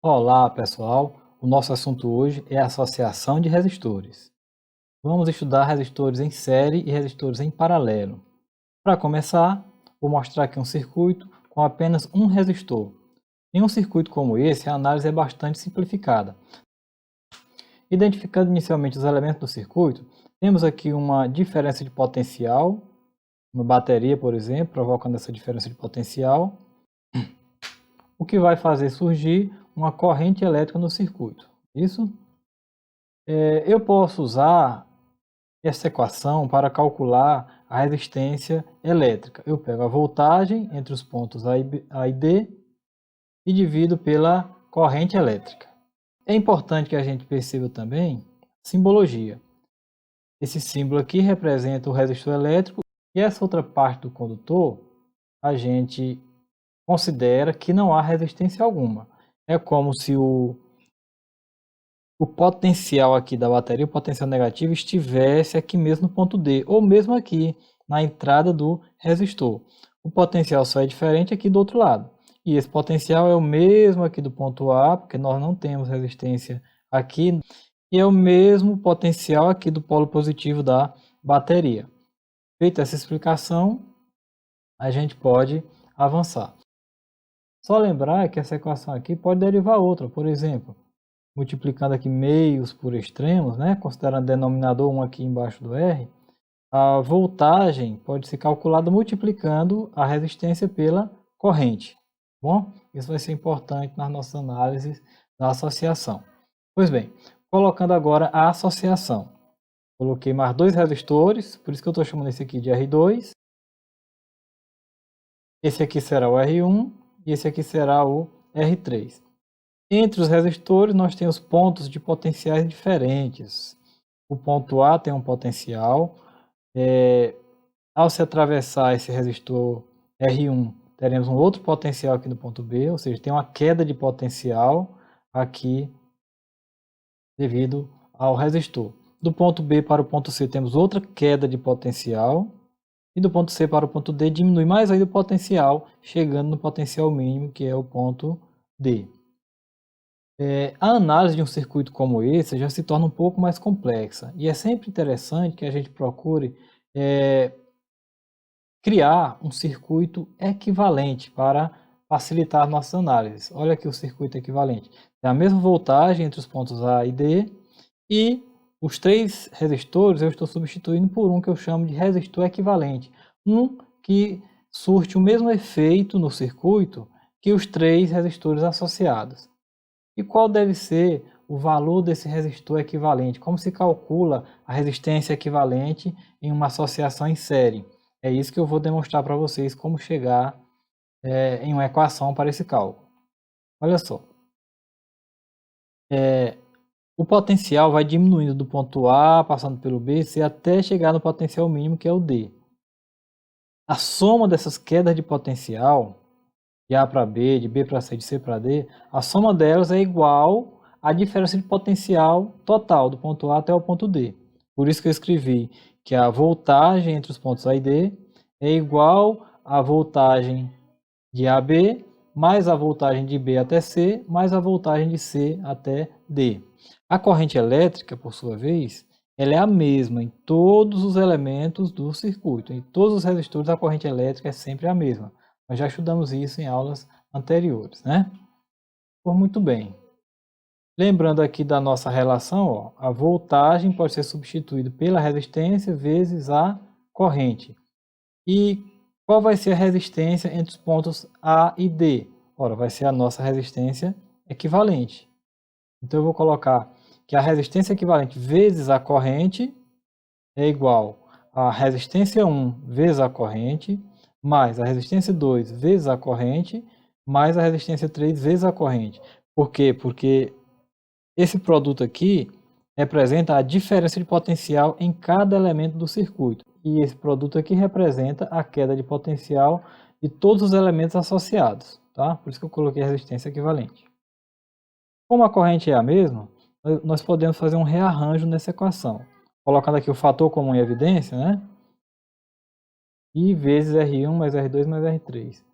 Olá, pessoal! O nosso assunto hoje é a associação de resistores. Vamos estudar resistores em série e resistores em paralelo. Para começar, vou mostrar aqui um circuito com apenas um resistor. Em um circuito como esse, a análise é bastante simplificada. Identificando inicialmente os elementos do circuito, temos aqui uma diferença de potencial, uma bateria, por exemplo, provocando essa diferença de potencial, o que vai fazer surgir uma corrente elétrica no circuito. Isso? Eu posso usar essa equação para calcular a resistência elétrica. Eu pego a voltagem entre os pontos A e D e divido pela corrente elétrica. É importante que a gente perceba também simbologia. Esse símbolo aqui representa o resistor elétrico e essa outra parte do condutor a gente considera que não há resistência alguma. É como se o potencial aqui da bateria, o potencial negativo, estivesse aqui mesmo no ponto D, ou mesmo aqui na entrada do resistor. O potencial só é diferente aqui do outro lado. E esse potencial é o mesmo aqui do ponto A, porque nós não temos resistência aqui, e é o mesmo potencial aqui do polo positivo da bateria. Feita essa explicação, a gente pode avançar. Só lembrar que essa equação aqui pode derivar outra, por exemplo, multiplicando aqui meios por extremos, né? Considerando o denominador 1 aqui embaixo do R, a voltagem pode ser calculada multiplicando a resistência pela corrente. Bom, isso vai ser importante nas nossas análises da associação. Pois bem, colocando agora a associação. Coloquei mais dois resistores, por isso que eu estou chamando esse aqui de R2. Esse aqui será o R1 e esse aqui será o R3. Entre os resistores, nós temos pontos de potenciais diferentes. O ponto A tem um potencial. Ao se atravessar esse resistor R1, teremos um outro potencial aqui no ponto B, ou seja, tem uma queda de potencial aqui devido ao resistor. Do ponto B para o ponto C temos outra queda de potencial. E do ponto C para o ponto D diminui mais ainda o potencial, chegando no potencial mínimo, que é o ponto D. A análise de um circuito como esse já se torna um pouco mais complexa e é sempre interessante que a gente procure criar um circuito equivalente para facilitar as nossas análises. Olha aqui o circuito equivalente. Tem a mesma voltagem entre os pontos A e D e os três resistores eu estou substituindo por um que eu chamo de resistor equivalente. Um que surte o mesmo efeito no circuito que os três resistores associados. E qual deve ser o valor desse resistor equivalente? Como se calcula a resistência equivalente em uma associação em série? É isso que eu vou demonstrar para vocês como chegar em uma equação para esse cálculo. Olha só. O potencial vai diminuindo do ponto A, passando pelo B, C, até chegar no potencial mínimo, que é o D. A soma dessas quedas de potencial, de A para B, de B para C, de C para D, a soma delas é igual à diferença de potencial total, do ponto A até o ponto D. Por isso que eu escrevi que a voltagem entre os pontos A e D é igual à voltagem de A a B, mais a voltagem de B até C, mais a voltagem de C até D. A corrente elétrica, por sua vez, ela é a mesma em todos os elementos do circuito. Em todos os resistores, a corrente elétrica é sempre a mesma. Nós já estudamos isso em aulas anteriores, né? Por muito bem. Lembrando aqui da nossa relação, ó, a voltagem pode ser substituída pela resistência vezes a corrente. E qual vai ser a resistência entre os pontos A e D? Ora, vai ser a nossa resistência equivalente. Então eu vou colocar que a resistência equivalente vezes a corrente é igual a resistência 1 vezes a corrente, mais a resistência 2 vezes a corrente, mais a resistência 3 vezes a corrente. Por quê? Porque esse produto aqui representa a diferença de potencial em cada elemento do circuito. E esse produto aqui representa a queda de potencial de todos os elementos associados. Tá? Por isso que eu coloquei a resistência equivalente. Como a corrente é a mesma, nós podemos fazer um rearranjo nessa equação. Colocando aqui o fator comum em evidência, né? I vezes R1 mais R2 mais R3.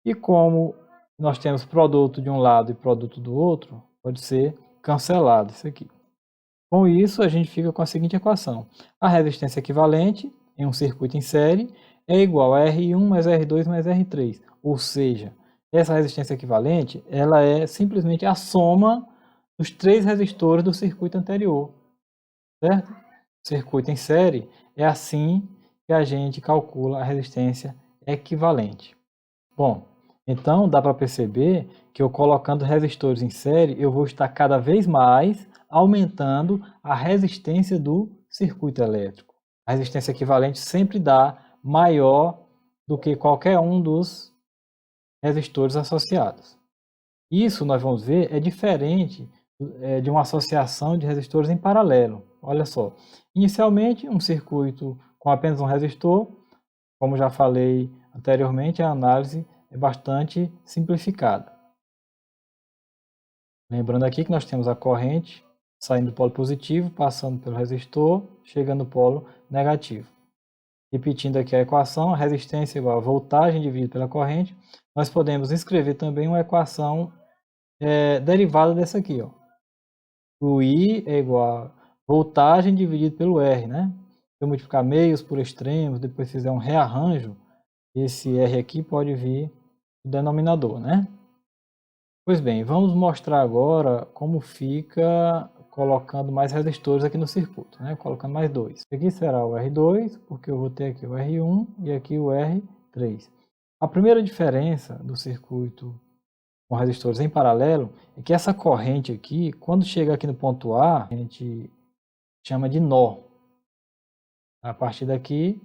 E como nós temos produto de um lado e produto do outro, pode ser cancelado isso aqui. Com isso, a gente fica com a seguinte equação. A resistência equivalente em um circuito em série é igual a R1 mais R2 mais R3. Ou seja, essa resistência equivalente ela é simplesmente a soma dos 3 resistores do circuito anterior. Certo? Circuito em série é assim que a gente calcula a resistência equivalente. Bom, então dá para perceber que eu colocando resistores em série, eu vou estar cada vez mais aumentando a resistência do circuito elétrico. A resistência equivalente sempre dá maior do que qualquer um dos resistores associados. Isso nós vamos ver é diferente de uma associação de resistores em paralelo. Olha só, inicialmente um circuito com apenas um resistor, como já falei anteriormente, a análise é bastante simplificada. Lembrando aqui que nós temos a corrente saindo do polo positivo, passando pelo resistor, chegando no polo negativo. Repetindo aqui a equação, a resistência é igual a voltagem dividido pela corrente. Nós podemos escrever também uma equação derivada dessa aqui. Ó. O I é igual a voltagem dividido pelo R. Né? Se eu multiplicar meios por extremos, depois fizer um rearranjo, esse R aqui pode vir no denominador. Né? Pois bem, vamos mostrar agora como fica colocando mais resistores aqui no circuito, né? Colocando mais 2. Aqui será o R2, porque eu vou ter aqui o R1 e aqui o R3. A primeira diferença do circuito com resistores em paralelo é que essa corrente aqui, quando chega aqui no ponto A, a gente chama de nó. A partir daqui,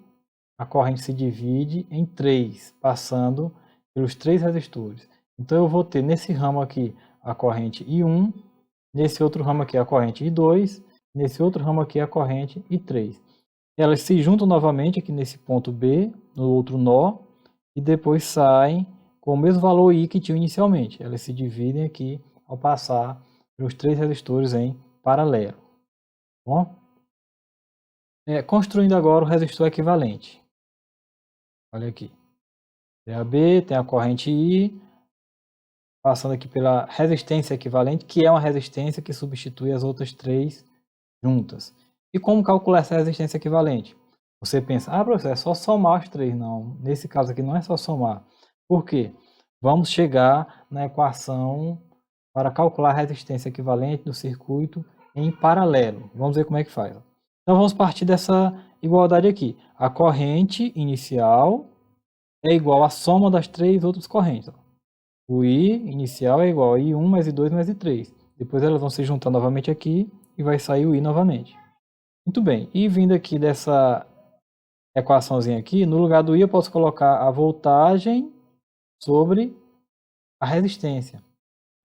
a corrente se divide em 3, passando pelos 3 resistores. Então eu vou ter nesse ramo aqui a corrente I1, nesse outro ramo aqui a corrente I2, nesse outro ramo aqui a corrente I3. Elas se juntam novamente aqui nesse ponto B, no outro nó, e depois saem com o mesmo valor I que tinham inicialmente. Elas se dividem aqui ao passar pelos 3 resistores em paralelo. Bom? Construindo agora o resistor equivalente. Olha aqui. Tem a B, tem a corrente I, passando aqui pela resistência equivalente, que é uma resistência que substitui as outras 3 juntas. E como calcular essa resistência equivalente? Você pensa, professor, é só somar os 3. Não, nesse caso aqui não é só somar. Por quê? Vamos chegar na equação para calcular a resistência equivalente do circuito em paralelo. Vamos ver como é que faz. Então vamos partir dessa igualdade aqui. A corrente inicial é igual à soma das 3 outras correntes. O I inicial é igual a I1 mais I2 mais I3. Depois elas vão se juntar novamente aqui e vai sair o I novamente. Muito bem. E vindo aqui dessa equaçãozinha aqui, no lugar do I eu posso colocar a voltagem sobre a resistência.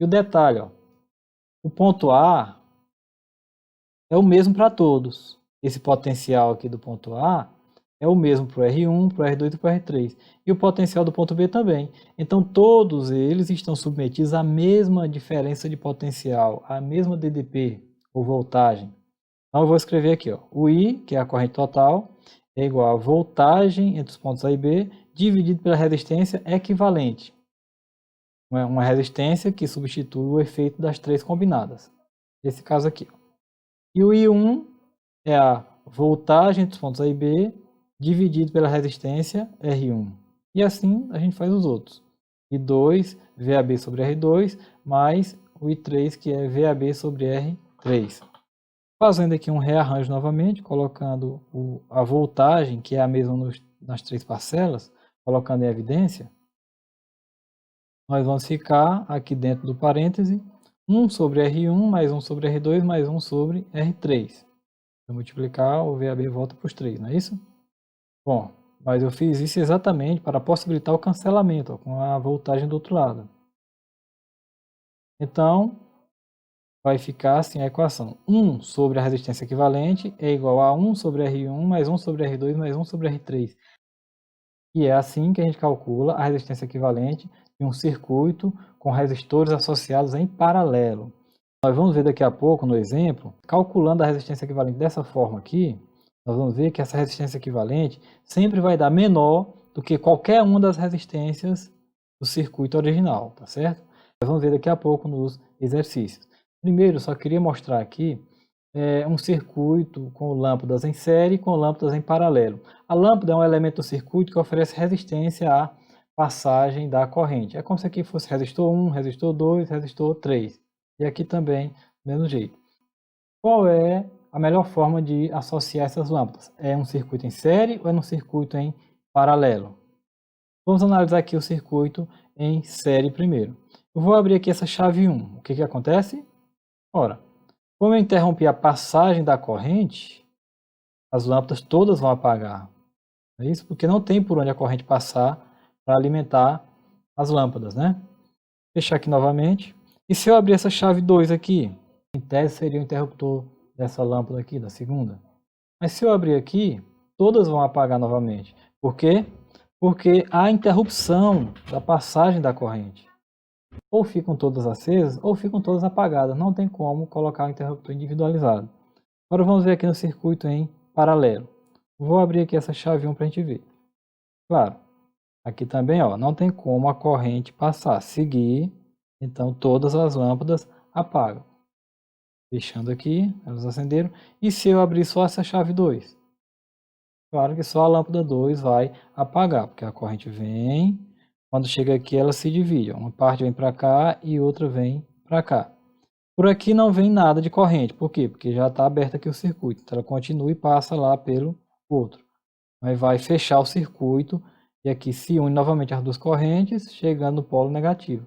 E o detalhe, ó, o ponto A é o mesmo para todos. Esse potencial aqui do ponto A é o mesmo para o R1, para o R2 e para o R3. E o potencial do ponto B também. Então, todos eles estão submetidos à mesma diferença de potencial, à mesma DDP, ou voltagem. Então, eu vou escrever aqui, ó, o I, que é a corrente total, é igual a voltagem entre os pontos A e B, dividido pela resistência equivalente. Uma resistência que substitui o efeito das 3 combinadas. Esse caso aqui. Ó. E o I1 é a voltagem entre os pontos A e B, dividido pela resistência R1. E assim a gente faz os outros. I2, VAB sobre R2, mais o I3, que é VAB sobre R3. Fazendo aqui um rearranjo novamente, colocando a voltagem, que é a mesma nas 3 parcelas, colocando em evidência, nós vamos ficar aqui dentro do parêntese 1 sobre R1, mais 1 sobre R2, mais 1 sobre R3. Se eu multiplicar, o VAB volta para os 3, não é isso? Bom, mas eu fiz isso exatamente para possibilitar o cancelamento, ó, com a voltagem do outro lado. Então, vai ficar assim a equação. 1 sobre a resistência equivalente é igual a 1 sobre R1, mais 1 sobre R2, mais 1 sobre R3. E é assim que a gente calcula a resistência equivalente de um circuito com resistores associados em paralelo. Nós vamos ver daqui a pouco, no exemplo, calculando a resistência equivalente dessa forma aqui, nós vamos ver que essa resistência equivalente sempre vai dar menor do que qualquer uma das resistências do circuito original, tá certo? Vamos ver daqui a pouco nos exercícios. Primeiro, eu só queria mostrar aqui um circuito com lâmpadas em série e com lâmpadas em paralelo. A lâmpada é um elemento do circuito que oferece resistência à passagem da corrente. É como se aqui fosse resistor 1, resistor 2, resistor 3. E aqui também, do mesmo jeito. Qual é a melhor forma de associar essas lâmpadas? É um circuito em série ou é um circuito em paralelo? Vamos analisar aqui o circuito em série primeiro. Eu vou abrir aqui essa chave 1. O que acontece? Ora, como eu interrompi a passagem da corrente, as lâmpadas todas vão apagar. É isso? Porque não tem por onde a corrente passar para alimentar as lâmpadas, né? Vou fechar aqui novamente. E se eu abrir essa chave 2 aqui, em tese seria o interruptor dessa lâmpada aqui, da segunda. Mas se eu abrir aqui, todas vão apagar novamente. Por quê? Porque há interrupção da passagem da corrente. Ou ficam todas acesas, ou ficam todas apagadas. Não tem como colocar o interruptor individualizado. Agora vamos ver aqui no circuito em paralelo. Vou abrir aqui essa chave 1 para a gente ver. Claro, aqui também não tem como a corrente passar, seguir, então todas as lâmpadas apagam. Fechando aqui, elas acenderam. E se eu abrir só essa chave 2? Claro que só a lâmpada 2 vai apagar, porque a corrente vem, quando chega aqui ela se divide. Uma parte vem para cá e outra vem para cá. Por aqui não vem nada de corrente, por quê? Porque já está aberto aqui o circuito, então ela continua e passa lá pelo outro. Mas vai fechar o circuito e aqui se une novamente as duas correntes, chegando no polo negativo.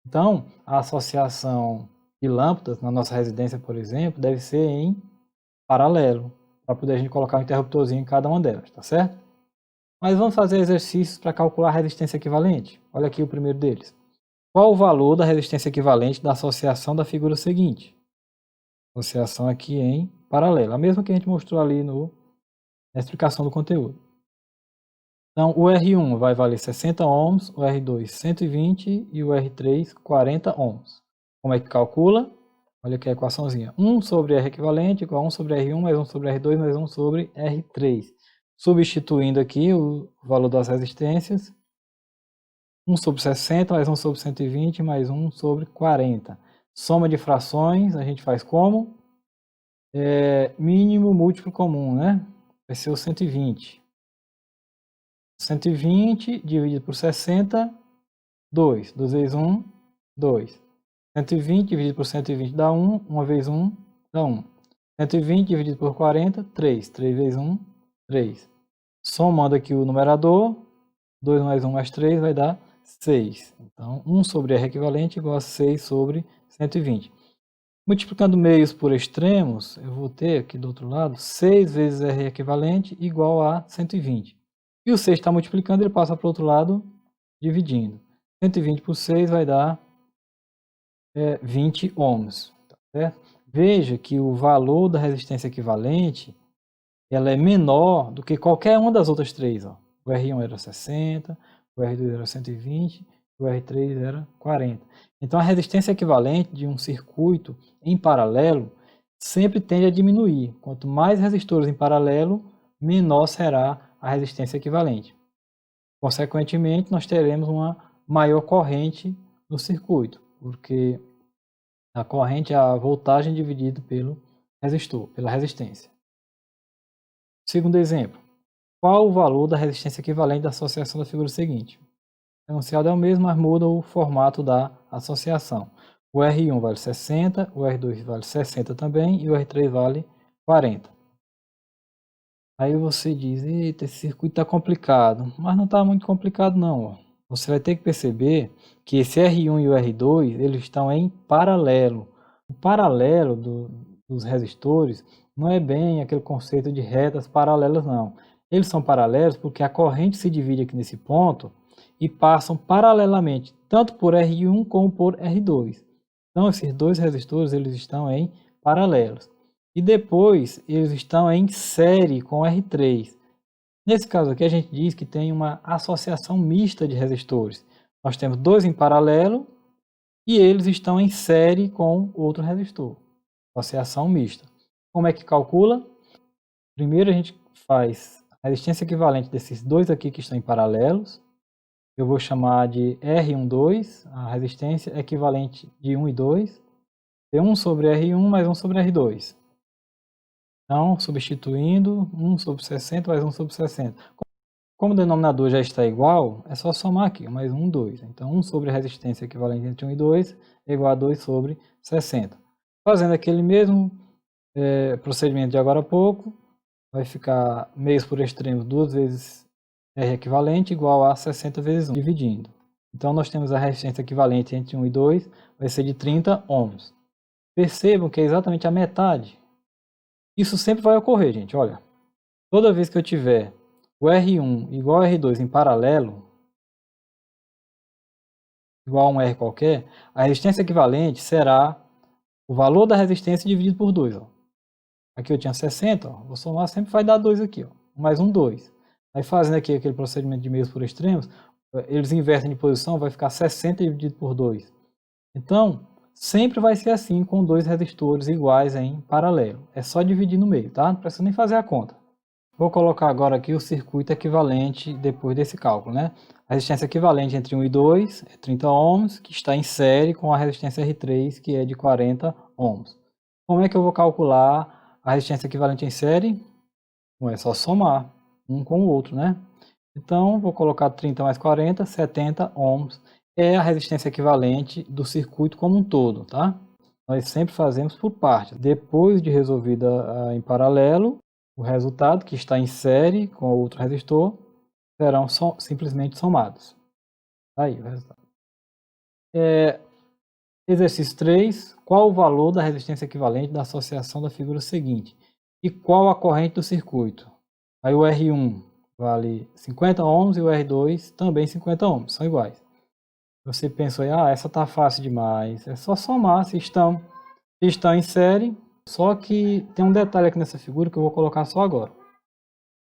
Então, a associação de lâmpadas na nossa residência, por exemplo, deve ser em paralelo, para poder a gente colocar um interruptorzinho em cada uma delas, tá certo? Mas vamos fazer exercícios para calcular a resistência equivalente. Olha aqui o primeiro deles. Qual o valor da resistência equivalente da associação da figura seguinte? Associação aqui em paralelo, a mesma que a gente mostrou ali na explicação do conteúdo. Então, o R1 vai valer 60 ohms, o R2 120 e o R3 40 ohms. Como é que calcula? Olha aqui a equaçãozinha. 1 sobre R equivalente igual a 1 sobre R1 mais 1 sobre R2 mais 1 sobre R3. Substituindo aqui o valor das resistências. 1 sobre 60 mais 1 sobre 120 mais 1 sobre 40. Soma de frações, a gente faz como? Mínimo múltiplo comum, né? Vai ser o 120. 120 dividido por 60, 2. 2 vezes 1, 2. 120 dividido por 120 dá 1. 1 vezes 1 dá 1. 120 dividido por 40, 3. 3 vezes 1, 3. Somando aqui o numerador, 2 mais 1 mais 3 vai dar 6. Então, 1 sobre R equivalente igual a 6 sobre 120. Multiplicando meios por extremos, eu vou ter aqui do outro lado 6 vezes R equivalente igual a 120. E o 6 está multiplicando, ele passa para o outro lado, dividindo. 120 por 6 vai dar 20 ohms. Tá certo? Veja que o valor da resistência equivalente ela é menor do que qualquer uma das outras três. Ó. O R1 era 60, o R2 era 120, o R3 era 40. Então a resistência equivalente de um circuito em paralelo sempre tende a diminuir. Quanto mais resistores em paralelo, menor será a resistência equivalente. Consequentemente, nós teremos uma maior corrente no circuito, porque a corrente é a voltagem dividida pelo resistor, pela resistência. Segundo exemplo, qual o valor da resistência equivalente da associação da figura seguinte? O enunciado é o mesmo, mas muda o formato da associação. O R1 vale 60, o R2 vale 60 também e o R3 vale 40. Aí você diz, eita, esse circuito está complicado, mas não está muito complicado não. Você vai ter que perceber que esse R1 e o R2 eles estão em paralelo. O paralelo dos resistores não é bem aquele conceito de retas paralelas não. Eles são paralelos porque a corrente se divide aqui nesse ponto e passam paralelamente tanto por R1 como por R2. Então esses dois resistores eles estão em paralelos. E depois eles estão em série com R3. Nesse caso aqui a gente diz que tem uma associação mista de resistores. Nós temos dois em paralelo e eles estão em série com outro resistor. Associação mista. Como é que calcula? Primeiro a gente faz a resistência equivalente desses dois aqui que estão em paralelos. eu vou chamar de R12, a resistência equivalente de 1 e 2, é 1 sobre R1 mais 1 sobre R2. Então, substituindo 1 sobre 60 mais 1 sobre 60. Como o denominador já está igual, é só somar aqui, mais 1, 2. Então, 1 sobre a resistência equivalente entre 1 e 2 é igual a 2 sobre 60. Fazendo aquele mesmo procedimento de agora a pouco, vai ficar meios por extremos 2 vezes R equivalente igual a 60 vezes 1, dividindo. Então, nós temos a resistência equivalente entre 1 e 2, vai ser de 30 ohms. Percebam que é exatamente a metade. Isso sempre vai ocorrer, gente. Olha, toda vez que eu tiver o R1 igual a R2 em paralelo, igual a um R qualquer, a resistência equivalente será o valor da resistência dividido por 2. Ó. Aqui eu tinha 60, ó, vou somar, sempre vai dar 2 aqui. Ó. Mais um, 2. Aí fazendo aqui aquele procedimento de meios por extremos, eles invertem de posição, vai ficar 60 dividido por 2. Então, sempre vai ser assim com dois resistores iguais em paralelo. É só dividir no meio, tá? Não precisa nem fazer a conta. Vou colocar agora aqui o circuito equivalente depois desse cálculo, né? A resistência equivalente entre 1 e 2 é 30 ohms, que está em série com a resistência R3, que é de 40 ohms. Como é que eu vou calcular a resistência equivalente em série? Bom, é só somar um com o outro, né? Então, vou colocar 30 mais 40, 70 ohms. É a resistência equivalente do circuito como um todo, tá? Nós sempre fazemos por partes. Depois de resolvida em paralelo, o resultado, que está em série com o outro resistor, serão simplesmente somados. Aí o resultado. Exercício 3. Qual o valor da resistência equivalente da associação da figura seguinte? E qual a corrente do circuito? Aí o R1 vale 50 ohms e o R2 também 50 ohms, são iguais. Você pensou, essa está fácil demais, é só somar se estão em série. Só que tem um detalhe aqui nessa figura que eu vou colocar só agora.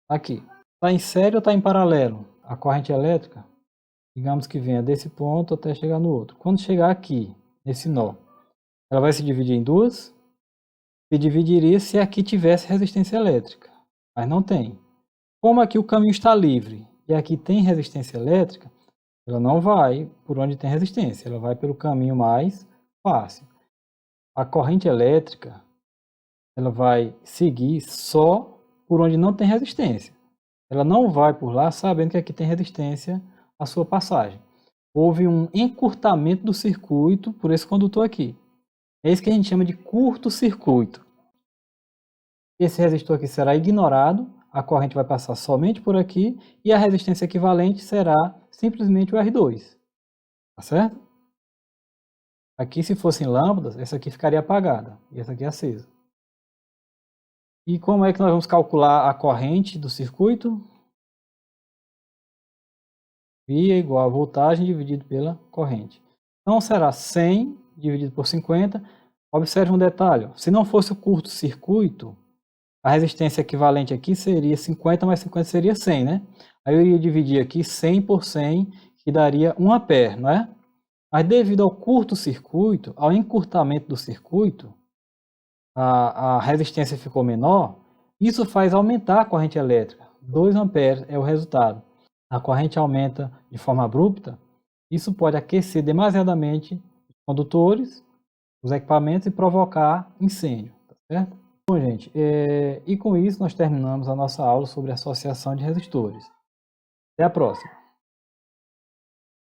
Aqui. Está em série ou está em paralelo? A corrente elétrica, digamos que venha desse ponto até chegar no outro. Quando chegar aqui, nesse nó, ela vai se dividir em duas. Se dividiria se aqui tivesse resistência elétrica. Mas não tem. Como aqui o caminho está livre e aqui tem resistência elétrica, ela não vai por onde tem resistência. Ela vai pelo caminho mais fácil. A corrente elétrica, ela vai seguir só por onde não tem resistência. Ela não vai por lá sabendo que aqui tem resistência à sua passagem. Houve um encurtamento do circuito por esse condutor aqui. É isso que a gente chama de curto-circuito. Esse resistor aqui será ignorado, a corrente vai passar somente por aqui e a resistência equivalente será simplesmente o R2. Tá certo? Aqui, se fossem lâmpadas, essa aqui ficaria apagada e essa aqui acesa. E como é que nós vamos calcular a corrente do circuito? I é igual a voltagem dividido pela corrente. Então será 100 dividido por 50. Observe um detalhe. Se não fosse o curto-circuito, a resistência equivalente aqui seria 50 mais 50 seria 100, né? Aí eu iria dividir aqui 100 por 100, que daria 1 ampere, não é? Mas devido ao curto-circuito, ao encurtamento do circuito, a resistência ficou menor, isso faz aumentar a corrente elétrica. 2 amperes é o resultado. A corrente aumenta de forma abrupta, isso pode aquecer demasiadamente os condutores, os equipamentos e provocar incêndio, tá certo? Bom, gente, e com isso nós terminamos a nossa aula sobre associação de resistores. Até a próxima!